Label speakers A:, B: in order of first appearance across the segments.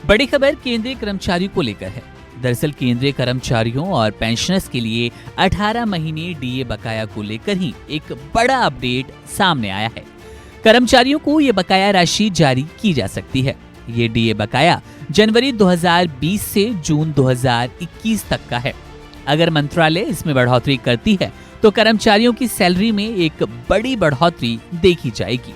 A: बड़ी खबर केंद्रीय कर्मचारियों को लेकर है। दरअसल केंद्रीय कर्मचारियों और पेंशनर्स के लिए 18 महीने डीए बकाया को लेकर ही एक बड़ा अपडेट सामने आया है। कर्मचारियों को ये बकाया राशि जारी की जा सकती है। ये डीए बकाया जनवरी 2020 से जून 2021 तक का है। अगर मंत्रालय इसमें बढ़ोतरी करती है तो कर्मचारियों की सैलरी में एक बड़ी बढ़ोतरी देखी जाएगी।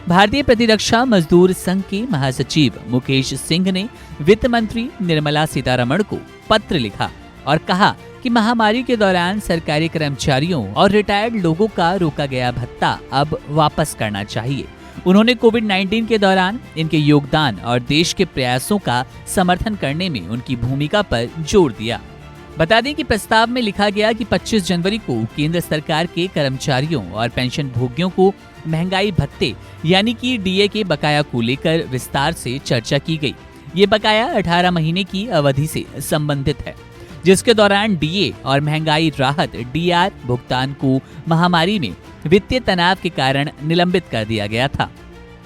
A: भारतीय प्रतिरक्षा मजदूर संघ के महासचिव मुकेश सिंह ने वित्त मंत्री निर्मला सीतारमण को पत्र लिखा और कहा कि महामारी के दौरान सरकारी कर्मचारियों और रिटायर्ड लोगों का रोका गया भत्ता अब वापस करना चाहिए। उन्होंने कोविड-19 के दौरान इनके योगदान और देश के प्रयासों का समर्थन करने में उनकी भूमिका पर जोर दिया। बता दें कि प्रस्ताव में लिखा गया कि 25 जनवरी को केंद्र सरकार के कर्मचारियों और पेंशन भोगियों को महंगाई भत्ते यानी कि डीए के बकाया को लेकर विस्तार से चर्चा की गई। ये बकाया 18 महीने की अवधि से संबंधित है, जिसके दौरान डीए और महंगाई राहत डीआर भुगतान को महामारी में वित्तीय तनाव के कारण निलंबित कर दिया गया था।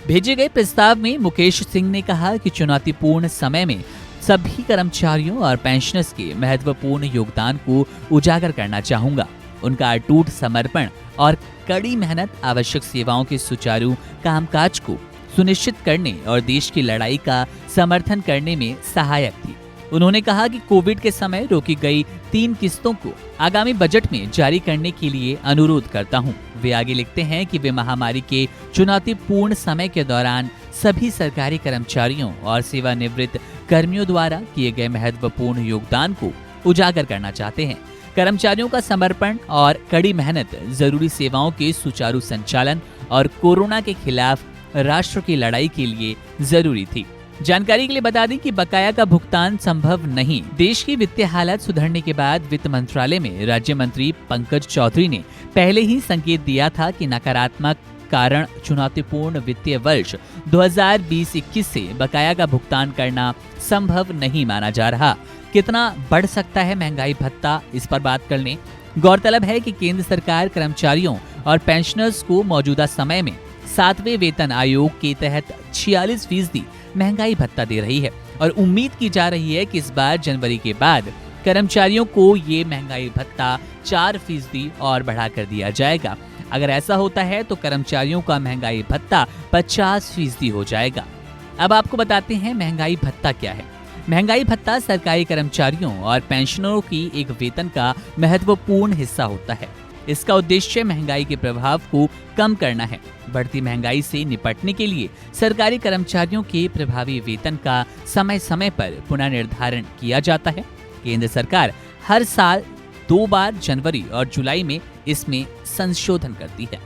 A: भेजे गए प्रस्ताव में मुकेश सिंह ने कहा कि चुनौतीपूर्ण समय में सभी कर्मचारियों और पेंशनर्स के महत्वपूर्ण योगदान को उजागर करना चाहूंगा। उनका अटूट समर्पण और कड़ी मेहनत आवश्यक सेवाओं के सुचारू कामकाज को सुनिश्चित करने और देश की लड़ाई का समर्थन करने में सहायक थी। उन्होंने कहा कि कोविड के समय रोकी गई 3 किस्तों को आगामी बजट में जारी करने के लिए अनुरोध करता हूं। वे आगे लिखते हैं कि वे महामारी के चुनौतीपूर्ण समय के दौरान सभी सरकारी कर्मचारियों और सेवानिवृत्त कर्मियों द्वारा किए गए महत्वपूर्ण योगदान को उजागर करना चाहते हैं। कर्मचारियों का समर्पण और कड़ी मेहनत जरूरी सेवाओं के सुचारू संचालन और कोरोना के खिलाफ राष्ट्र की लड़ाई के लिए जरूरी थी। जानकारी के लिए बता दें कि बकाया का भुगतान संभव नहीं। देश की वित्तीय हालत सुधरने के बाद वित्त मंत्रालय में राज्य मंत्री पंकज चौधरी ने पहले ही संकेत दिया था कि नकारात्मक कारण चुनौतीपूर्ण वित्तीय वर्ष 2020-21 से बकाया का भुगतान करना संभव नहीं माना जा रहा। कितना बढ़ सकता है महंगाई भत्ता, इस पर बात कर लें। गौरतलब है कि केंद्र सरकार कर्मचारियों और पेंशनर्स को मौजूदा समय में 7वें वेतन आयोग के तहत 46% महंगाई भत्ता दे रही है और उम्मीद की जा रही है कि इस बार जनवरी के बाद कर्मचारियों को ये महंगाई भत्ता 4% और बढ़ा कर दिया जाएगा। अगर ऐसा होता है तो कर्मचारियों का महंगाई भत्ता 50% हो जाएगा। अब आपको बताते हैं महंगाई भत्ता क्या है। महंगाई भत्ता सरकारी कर्मचारियों और पेंशनरों की एक वेतन का महत्वपूर्ण हिस्सा होता है। इसका उद्देश्य महंगाई के प्रभाव को कम करना है। बढ़ती महंगाई से निपटने के लिए सरकारी कर्मचारियों के प्रभावी वेतन का समय समय पर पुनर्निर्धारण किया जाता है। केंद्र सरकार हर साल 2 बार जनवरी और जुलाई में इसमें संशोधन करती है।